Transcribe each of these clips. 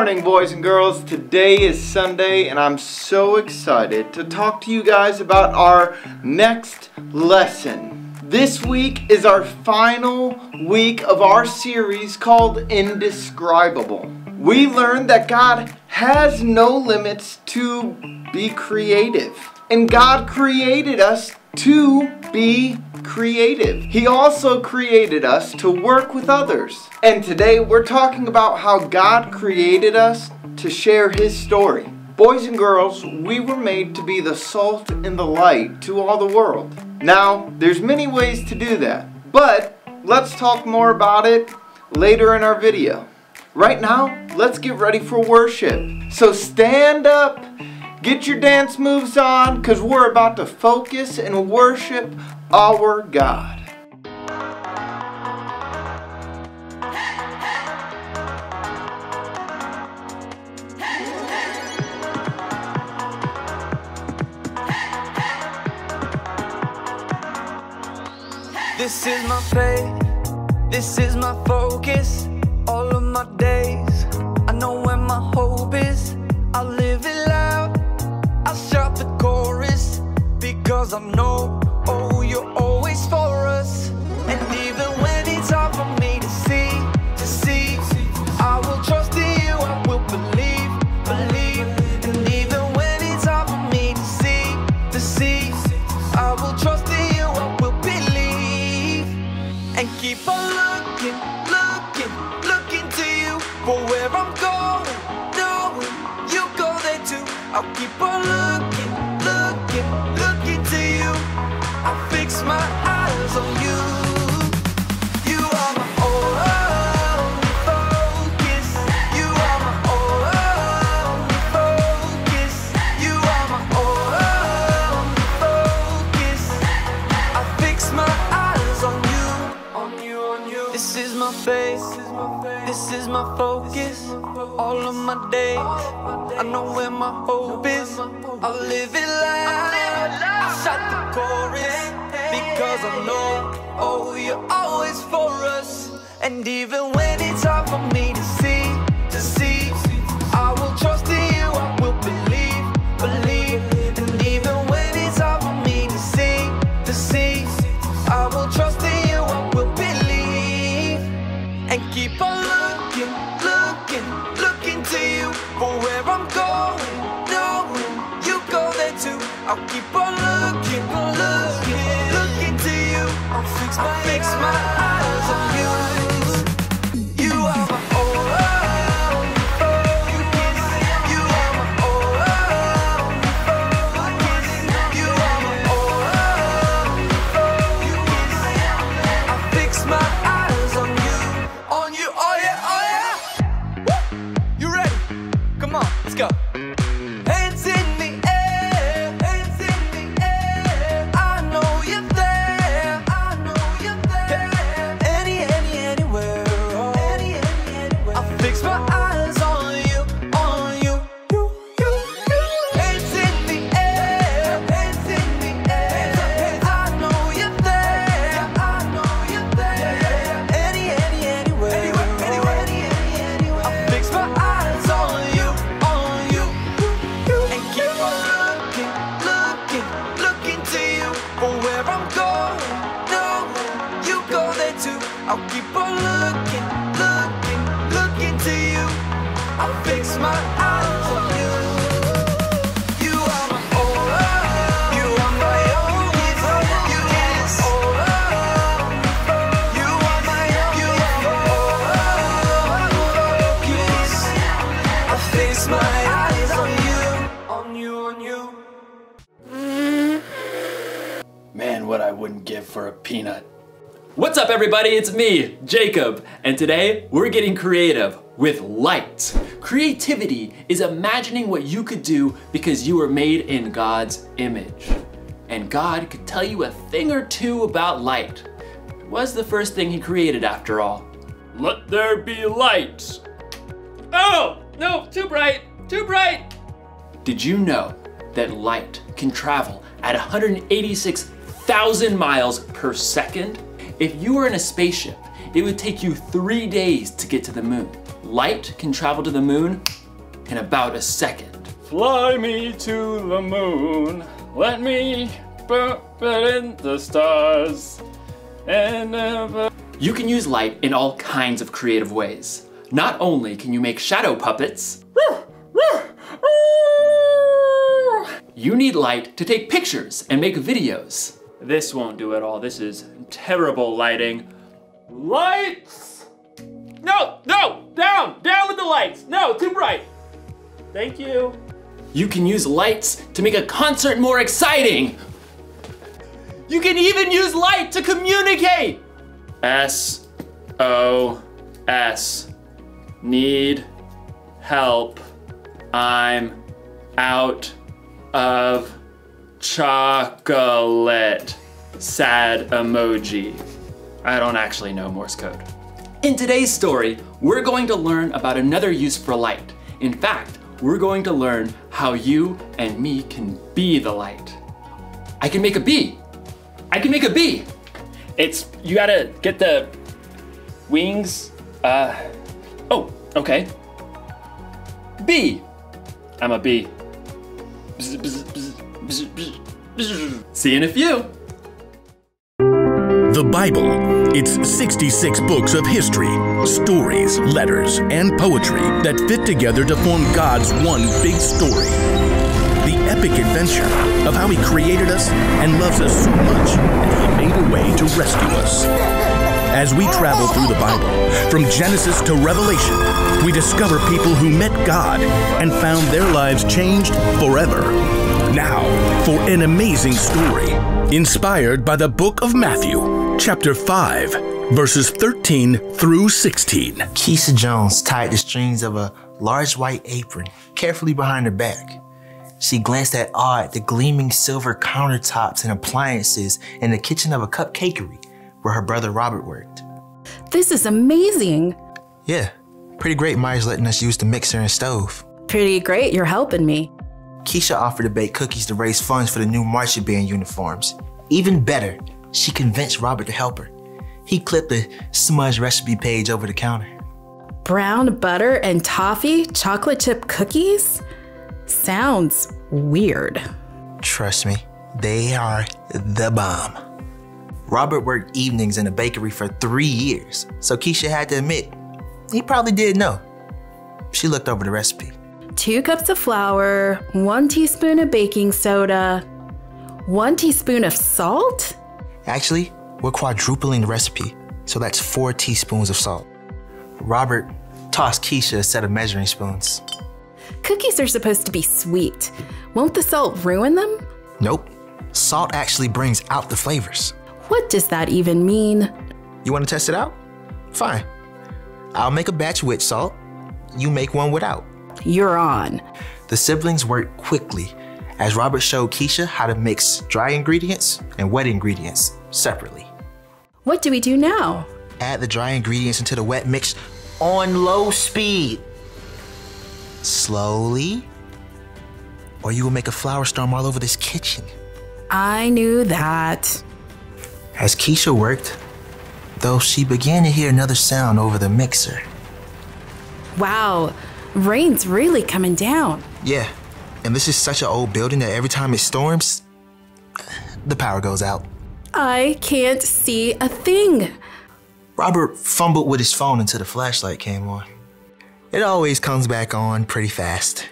morning, boys and girls. Today is Sunday and I'm so excited to talk to you guys about our next lesson. This week is our final week of our series called Indescribable. We learned that God has no limits to be creative. And God created us to be creative. He also created us to work with others. And today we're talking about how God created us to share His story. Boys and girls, we were made to be the salt and the light to all the world. Now, there's many ways to do that, but let's talk more about it later in our video. Right now, let's get ready for worship. So stand up, get your dance moves on, because we're about to focus and worship our God. This is my faith, this is my focus, all of my days. I know where my hope is, I live it loud, I shout the chorus, because I know, oh, you're always for us. And even when it's hard for me to see, I will trust in you, I will believe. And even when it's hard for me to see, I will trust in you, I will believe. And keep on looking to you for where I'm going, knowing you go there too. I'll keep on looking to you. I fix my eyes on you. You are my only focus. You are my only focus. You are my only focus. I fix my eyes on you. This is my faith, this is my focus, all of my days. I know where my hope is, I'll live it loud, I shout the chorus, because I know, oh, you're always for us. And even when it's hard for me to see, I will trust in you, I will believe. And even when it's hard for me to see, I will trust in you, I will believe. And keep on looking to you for where I'm going, knowing you go there too. I'll keep on looking to you. I'll fix my eyes on you. You are my only focus. You are my only focus. You are my only focus. I fix my eyes on you, oh yeah. Woo! You ready? Come on, let's go. Hands in the air, hands in the air. I know you're there, I know you're there. Anywhere, oh. Anywhere. I fix my eyes on you. Hands in the air, hands in the air. I know you're there, I know you're there. Anywhere. I fix my eyes on you. And keep on looking to you for where I'm going, knowing you go there too. I'll keep on looking to you. I'll fix my eyes on you. You are my only, you are my only focus. You are my only focus. I fix my eyes on you. Man, what I wouldn't give for a peanut. What's up, everybody? It's me, Jacob, and today we're getting creative with light. Creativity is imagining what you could do because you were made in God's image. And God could tell you a thing or two about light. It was the first thing He created after all. Let there be light. Oh, no, too bright, too bright. Did you know that light can travel at 186,000 miles per second? If you were in a spaceship, it would take you 3 days to get to the moon. light can travel to the moon in about a second. Fly me to the moon, let me put in the stars, and never. You can use light in all kinds of creative ways. Not only can you make shadow puppets, you need light to take pictures and make videos. This won't do it all. This is terrible lighting. Lights! No, down with the lights. No, too bright. Thank you. You can use lights to make a concert more exciting. You can even use light to communicate. SOS. Need help. I'm out of chocolate. Sad emoji. I don't actually know Morse code. In today's story, we're going to learn about another use for light. In fact, we're going to learn how you and me can be the light. I can make a bee. I can make a bee. You gotta get the wings. Oh, okay. Bee. I'm a bee. See you in a few. The Bible. It's 66 books of history, stories, letters, and poetry that fit together to form God's one big story. The epic adventure of how He created us and loves us so much that He made a way to rescue us. As we travel through the Bible, from Genesis to Revelation, we discover people who met God and found their lives changed forever. Now, for an amazing story, inspired by the book of Matthew, chapter 5, verses 13 through 16. Keisha Jones tied the strings of a large white apron carefully behind her back. She glanced at awe at the gleaming silver countertops and appliances in the kitchen of a cupcakery where her brother Robert worked. This is amazing. Yeah, pretty great Myers letting us use the mixer and stove. Pretty great, you're helping me. Keisha offered to bake cookies to raise funds for the new marching band uniforms. Even better, she convinced Robert to help her. He clipped the smudge recipe page over the counter. Brown butter and toffee chocolate chip cookies? Sounds weird. Trust me, they are the bomb. Robert worked evenings in a bakery for 3 years, so Keisha had to admit, he probably did know. She looked over the recipe. 2 cups of flour, 1 teaspoon of baking soda, 1 teaspoon of salt? Actually, we're quadrupling the recipe, so that's 4 teaspoons of salt. Robert tossed Keisha a set of measuring spoons. Cookies are supposed to be sweet. Won't the salt ruin them? Nope. Salt actually brings out the flavors. What does that even mean? You want to test it out? Fine. I'll make a batch with salt. You make one without. You're on. The siblings worked quickly as Robert showed Keisha how to mix dry ingredients and wet ingredients separately. What do we do now? Add the dry ingredients into the wet mix on low speed. Slowly, or you will make a flour storm all over this kitchen. I knew that. As Keisha worked, though, she began to hear another sound over the mixer. Wow, rain's really coming down. Yeah, and this is such an old building that every time it storms, the power goes out. I can't see a thing. Robert fumbled with his phone until the flashlight came on. It always comes back on pretty fast.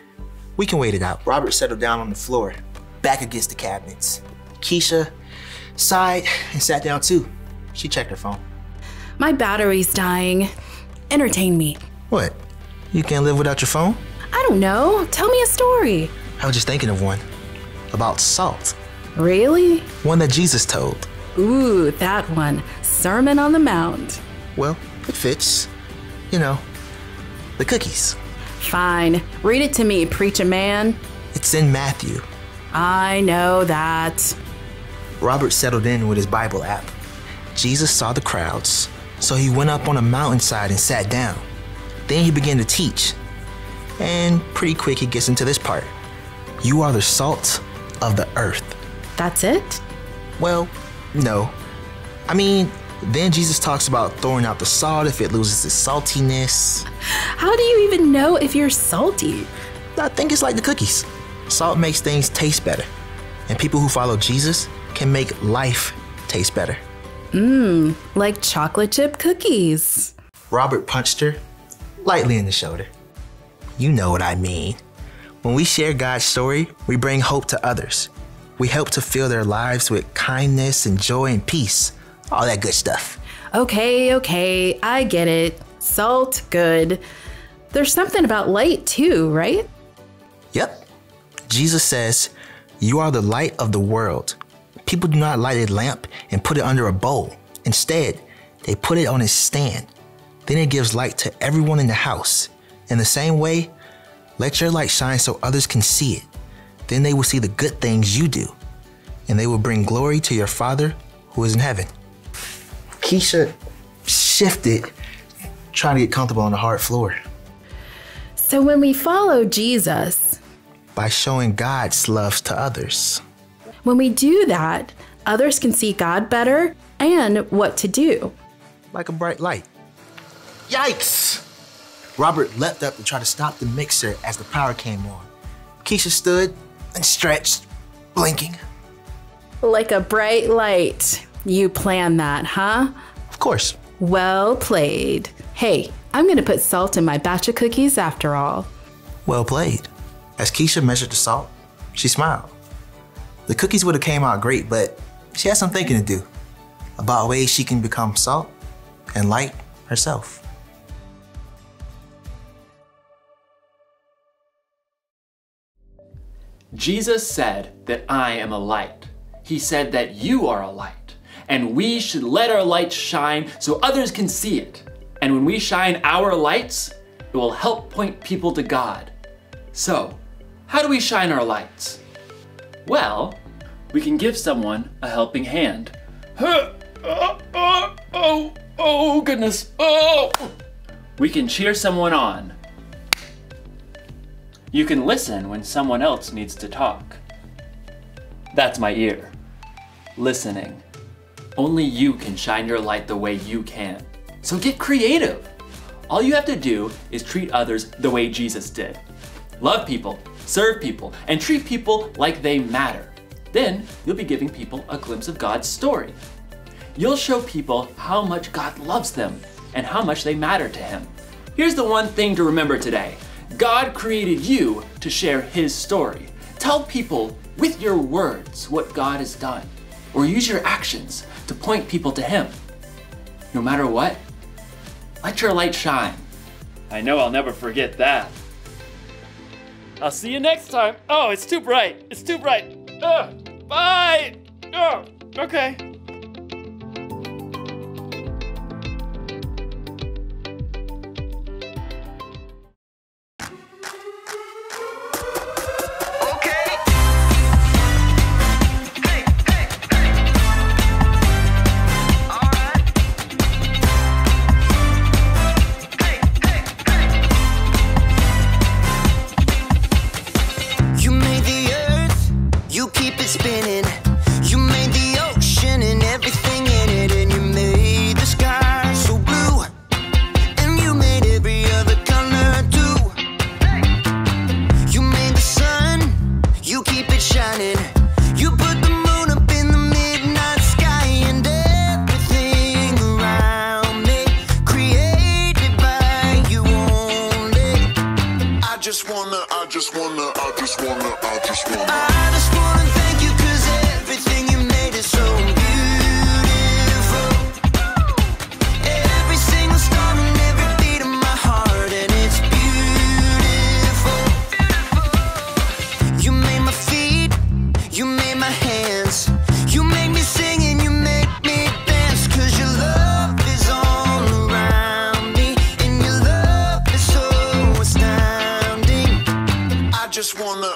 We can wait it out. Robert settled down on the floor, back against the cabinets. Keisha sighed and sat down too. She checked her phone. My battery's dying. Entertain me. What? You can't live without your phone? I don't know. Tell me a story. I was just thinking of one. About salt. Really? One that Jesus told. Ooh, that one. Sermon on the Mount. Well, it fits. You know, the cookies. Fine. Read it to me, preacher man. It's in Matthew. I know that. Robert settled in with his Bible app. Jesus saw the crowds, so he went up on a mountainside and sat down. Then he began to teach. And pretty quick he gets into this part. You are the salt of the earth. That's it? Well, no. I mean, Then Jesus talks about throwing out the salt if it loses its saltiness. How do you even know if you're salty? I think it's like the cookies. Salt makes things taste better. And people who follow Jesus can make life taste better. Like chocolate chip cookies. Robert punched her lightly in the shoulder. You know what I mean. When we share God's story, we bring hope to others. We help to fill their lives with kindness and joy and peace. All that good stuff. Okay, I get it. Salt, good. There's something about light too, right? Yep. Jesus says, "You are the light of the world." People do not light a lamp and put it under a bowl. Instead, they put it on its stand. Then it gives light to everyone in the house. In the same way, let your light shine so others can see it. Then they will see the good things you do, and they will bring glory to your Father who is in heaven. Keisha shifted, trying to get comfortable on the hard floor. So when we follow Jesus, By showing God's love to others. when we do that, others can see God better and what to do. Like a bright light. Yikes! Robert leapt up to try to stop the mixer as the power came on. Keisha stood and stretched, blinking. Like a bright light. You planned that, huh? Of course. Well played. Hey, I'm gonna put salt in my batch of cookies after all. Well played. As Keisha measured the salt, she smiled. The cookies would have came out great, but she had some thinking to do about ways she can become salt and light herself. Jesus said that I am a light. He said that you are a light, and we should let our light shine so others can see it. And when we shine our lights, it will help point people to God. So, how do we shine our lights? Well, we can give someone a helping hand. Oh, goodness. Oh! We can cheer someone on. You can listen when someone else needs to talk. That's my ear. Listening. Only you can shine your light the way you can. So get creative. All you have to do is treat others the way Jesus did. Love people, serve people, and treat people like they matter. Then you'll be giving people a glimpse of God's story. You'll show people how much God loves them and how much they matter to Him. Here's the one thing to remember today. God created you to share His story. Tell people with your words what God has done, or use your actions to point people to Him. No matter what, let your light shine. I know I'll never forget that. I'll see you next time. Oh, it's too bright. It's too bright. Bye. Oh, okay. You made the earth, you keep it spinning. You made the ocean and everything in it, and you made the sky so blue, and you made every other color too. You made the sun, you keep it shining. You put the moon up in the midnight sky, and everything around me created by you only. I just wanna thank you, 'cause everything you made is so beautiful. Every single star and every beat of my heart, and it's beautiful. You made my feet, you made my hands, you made me sing and you make me dance, 'cause your love is all around me, and your love is so astounding. I just wanna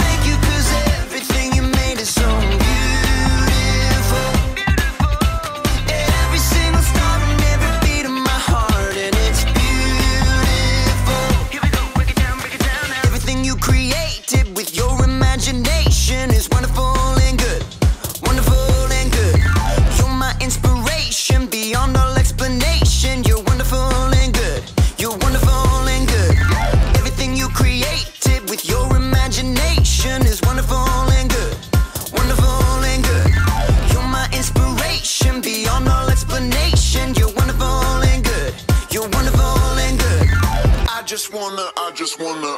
thank you, 'cause everything you made is so beautiful. Every single star and every beat of my heart, and it's beautiful. Here we go, break it down now. Everything you created with your imagination is wonderful and good. Wonderful just wanna